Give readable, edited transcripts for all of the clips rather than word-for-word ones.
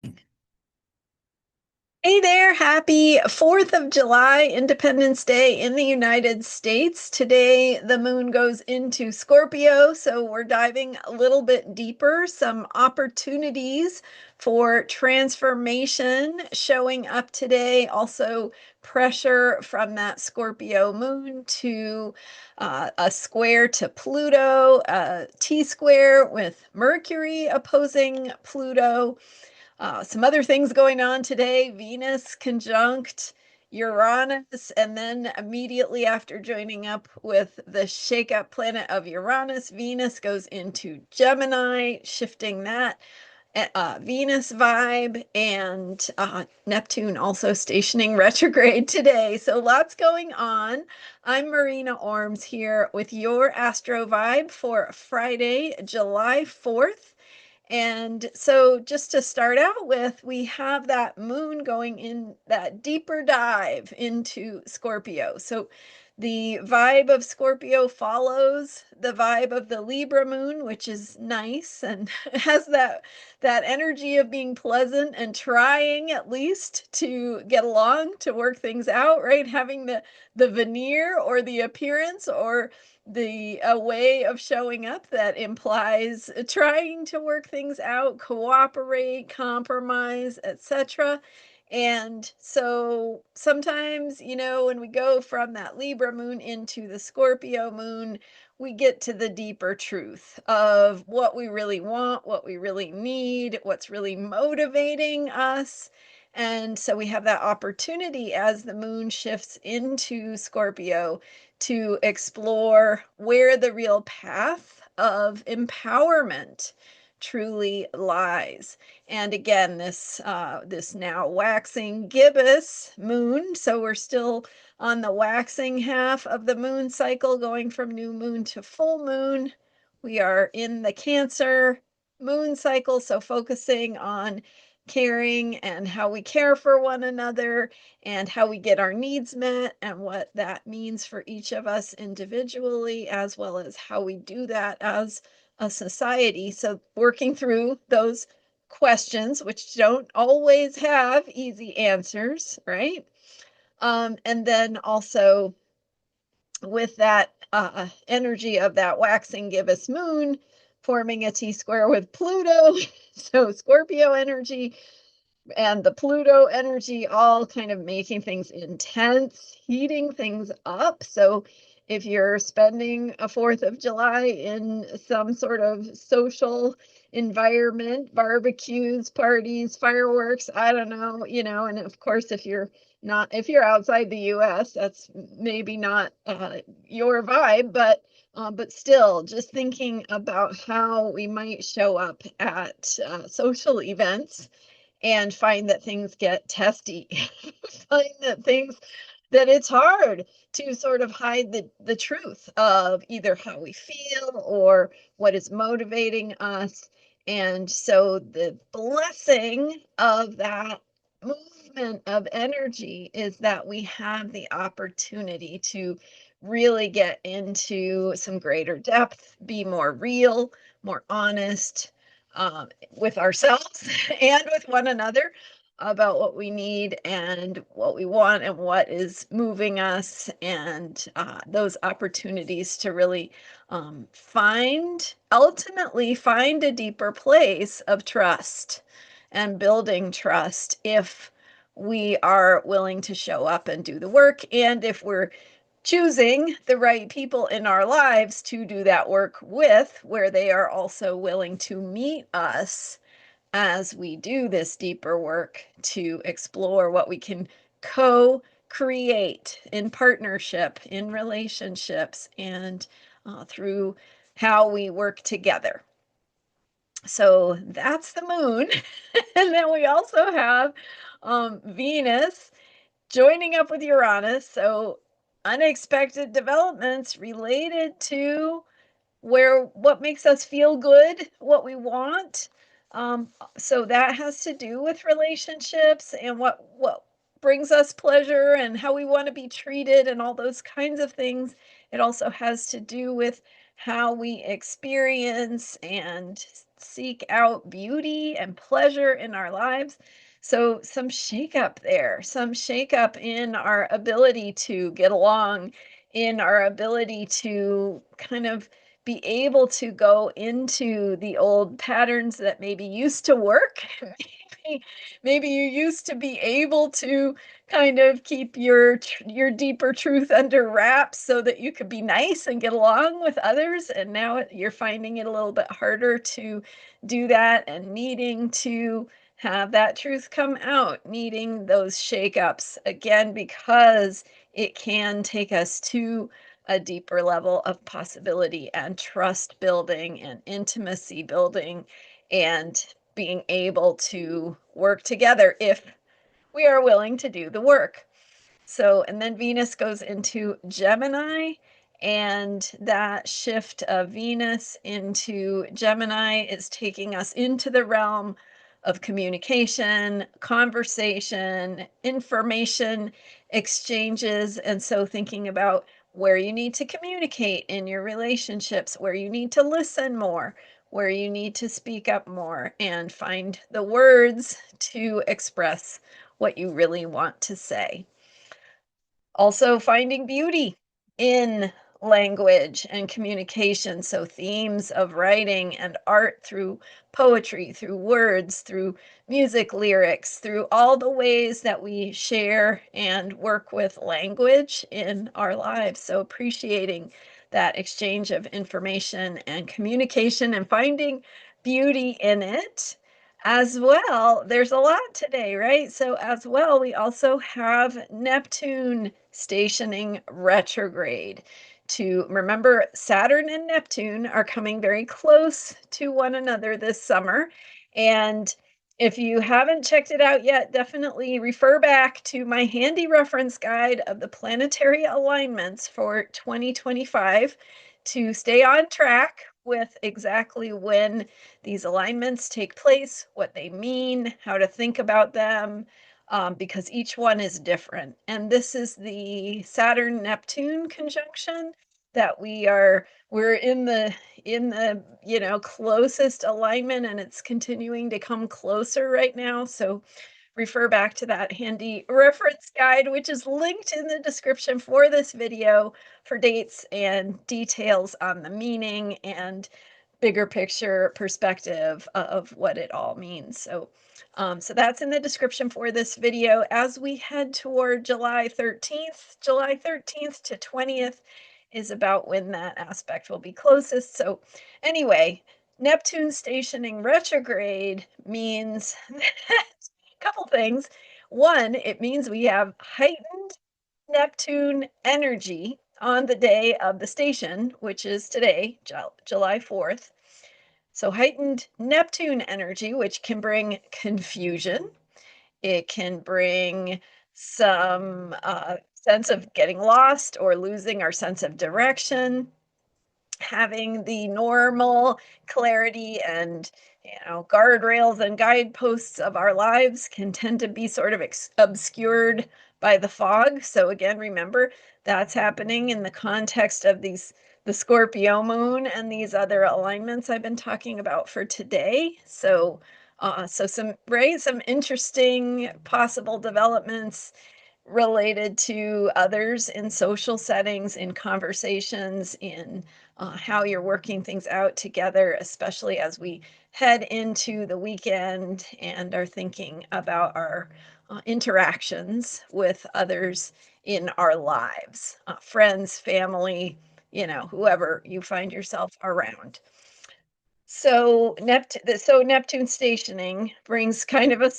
Hey there, happy 4th of July, Independence Day in the United States. Today, the moon goes into Scorpio, so we're diving a little bit deeper. Some opportunities for transformation showing up today. Also, pressure from that Scorpio moon to a square to Pluto, a T square with Mercury opposing Pluto. Some other things going on today: Venus conjunct Uranus, and then immediately after joining up with the shakeup planet of Uranus, Venus goes into Gemini, shifting that Venus vibe, and Neptune also stationing retrograde today. So lots going on. I'm Marina Orms here with your Astro vibe for Friday, July 4th. And so, just to start out with, we have that moon going in that deeper dive into Scorpio. So, the vibe of Scorpio follows the vibe of the Libra moon, which is nice and has that energy of being pleasant and trying at least to get along, to work things out, right? Having the veneer or the appearance or the a way of showing up that implies trying to work things out, cooperate, compromise, etc. And so sometimes, when we go from that Libra moon into the Scorpio moon, we get to the deeper truth of what we really want, what we really need, what's really motivating us. And so we have that opportunity as the moon shifts into Scorpio to explore where the real path of empowerment truly lies. And again, this now waxing gibbous moon, so we're still on the waxing half of the moon cycle, going from new moon to full moon. We are in the Cancer moon cycle, so focusing on caring and how we care for one another and how we get our needs met and what that means for each of us individually, as well as how we do that as a society. So, working through those questions, which don't always have easy answers, right? And then also with that energy of that waxing gibbous moon forming a T square with Pluto. So, Scorpio energy and the Pluto energy all kind of making things intense, heating things up. So if you're spending a 4th of July in some sort of social environment, barbecues, parties, fireworks, I don't know, and of course, if you're outside the US, that's maybe not your vibe, but still, just thinking about how we might show up at social events and find that things get testy, find that it's hard to sort of hide the truth of either how we feel or what is motivating us. And so the blessing of that movement of energy is that we have the opportunity to really get into some greater depth, be more real, more honest, with ourselves and with one another about what we need and what we want and what is moving us, and those opportunities to really ultimately find a deeper place of trust and building trust if we are willing to show up and do the work, and if we're choosing the right people in our lives to do that work with, where they are also willing to meet us as we do this deeper work to explore what we can co-create in partnership, in relationships, and through how we work together. So that's the moon. And then we also have Venus joining up with Uranus. So unexpected developments related to what makes us feel good, what we want. So that has to do with relationships and what brings us pleasure and how we want to be treated and all those kinds of things. It also has to do with how we experience and seek out beauty and pleasure in our lives. So, some shakeup there, some shakeup in our ability to get along, in our ability to kind of be able to go into the old patterns that maybe used to work. Maybe you used to be able to kind of keep your deeper truth under wraps so that you could be nice and get along with others, and now you're finding it a little bit harder to do that and needing to have that truth come out, needing those shakeups again because it can take us to a deeper level of possibility and trust building and intimacy building and being able to work together if we are willing to do the work. So, and then Venus goes into Gemini, and that shift of Venus into Gemini is taking us into the realm of communication, conversation, information exchanges. And so, thinking about where you need to communicate in your relationships, where you need to listen more, where you need to speak up more, and find the words to express what you really want to say. Also, finding beauty in language and communication. So, themes of writing and art through poetry, through words, through music lyrics, through all the ways that we share and work with language in our lives. So, appreciating that exchange of information and communication and finding beauty in it. As well, there's a lot today, right? So, as well, we also have Neptune stationing retrograde. To remember, Saturn and Neptune are coming very close to one another this summer. And if you haven't checked it out yet, definitely refer back to my handy reference guide of the planetary alignments for 2025 to stay on track with exactly when these alignments take place, what they mean, how to think about them, because each one is different. And this is the Saturn Neptune conjunction that we're in the closest alignment, and it's continuing to come closer right now. So refer back to that handy reference guide, which is linked in the description for this video for dates and details on the meaning and bigger picture perspective of what it all means. So, so that's in the description for this video. As we head toward July 13th to 20th is about when that aspect will be closest. So, anyway, Neptune stationing retrograde means that a couple things. One, it means we have heightened Neptune energy on the day of the station, which is today, July 4th. So, heightened Neptune energy, which can bring confusion, it can bring some sense of getting lost or losing our sense of direction, having the normal clarity and guardrails and guideposts of our lives can tend to be sort of obscured by the fog. So again, remember that's happening in the context of the Scorpio moon and these other alignments I've been talking about for today. So some interesting possible developments related to others in social settings, in conversations, in how you're working things out together, especially as we head into the weekend and are thinking about our interactions with others in our lives, friends, family, whoever you find yourself around. So Neptune stationing brings kind of a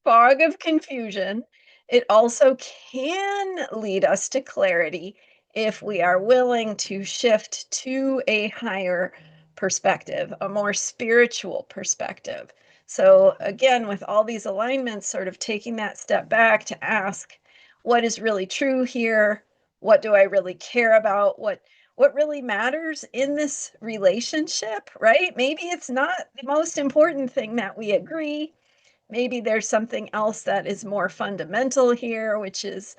fog of confusion. It also can lead us to clarity if we are willing to shift to a higher perspective, a more spiritual perspective. So again, with all these alignments, sort of taking that step back to ask, what is really true here? What do I really care about? What really matters in this relationship, right? Maybe it's not the most important thing that we agree. Maybe there's something else that is more fundamental here, which is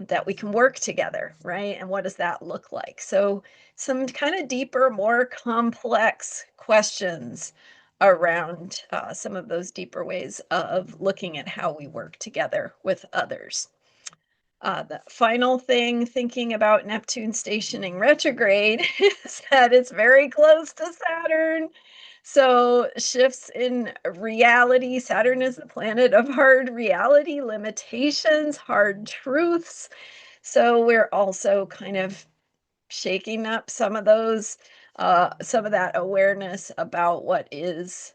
that we can work together, right? And what does that look like? So some kind of deeper, more complex questions around some of those deeper ways of looking at how we work together with others. The final thing, thinking about Neptune stationing retrograde, is that it's very close to Saturn. So, shifts in reality. Saturn is the planet of hard reality, limitations, hard truths. So, we're also kind of shaking up some of that awareness about what is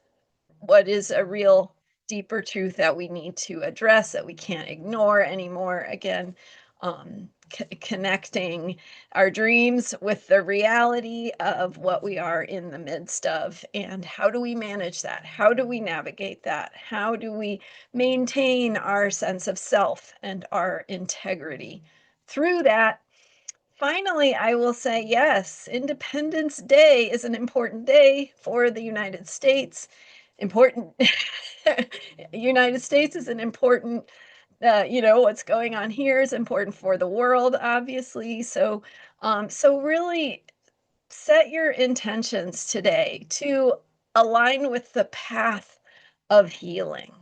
a real deeper truth that we need to address, that we can't ignore anymore. Again, connecting our dreams with the reality of what we are in the midst of, and how do we manage that? How do we navigate that? How do we maintain our sense of self and our integrity through that? Finally, I will say yes, Independence Day is an important day for the United States. Important. United States is an important, what's going on here is important for the world, obviously. So really set your intentions today to align with the path of healing,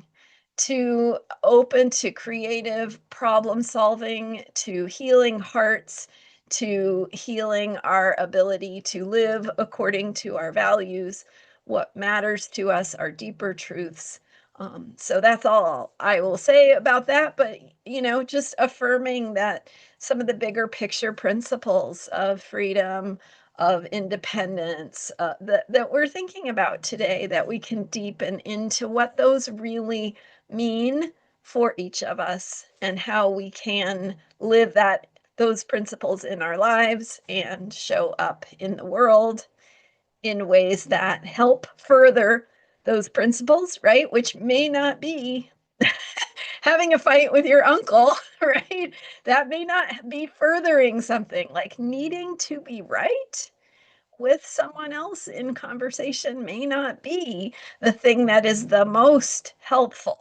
to open to creative problem solving, to healing hearts, to healing our ability to live according to our values, what matters to us, our deeper truths. So that's all I will say about that. But, just affirming that some of the bigger picture principles of freedom, of independence, that we're thinking about today, that we can deepen into what those really mean for each of us, and how we can live those principles in our lives and show up in the world in ways that help further those principles, right? Which may not be having a fight with your uncle, right? That may not be furthering something, like needing to be right with someone else in conversation may not be the thing that is the most helpful.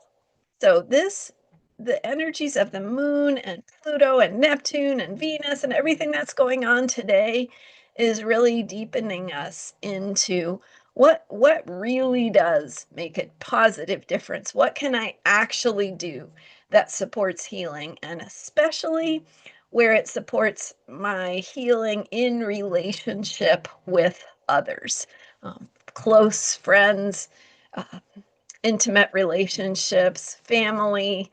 So the energies of the moon and Pluto and Neptune and Venus and everything that's going on today is really deepening us into what really does make a positive difference. What can I actually do that supports healing, and especially where it supports my healing in relationship with others, close friends, uh, intimate relationships, family,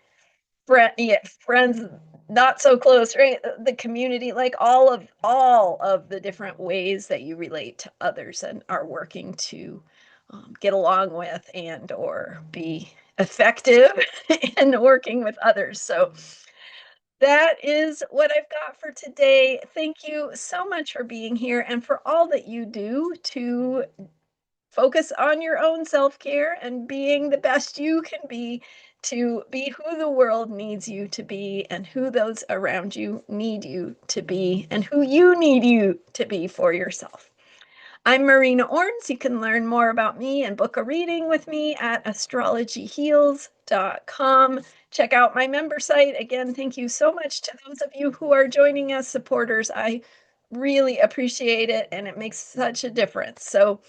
yeah, friends, not so close, right? The community, like all of the different ways that you relate to others and are working to get along with and or be effective in working with others. So that is what I've got for today. Thank you so much for being here and for all that you do to focus on your own self-care and being the best you can be, to be who the world needs you to be, and who those around you need you to be, and who you need you to be for yourself. I'm Marina Orns. You can learn more about me and book a reading with me at astrologyheals.com. Check out my member site. Again, thank you so much to those of you who are joining as supporters. I really appreciate it, and it makes such a difference. So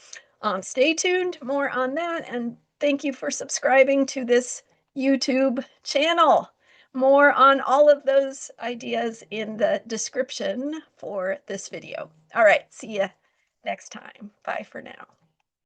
stay tuned, more on that, and thank you for subscribing to this YouTube channel. More on all of those ideas in the description for this video. All right, see ya next time. Bye for now.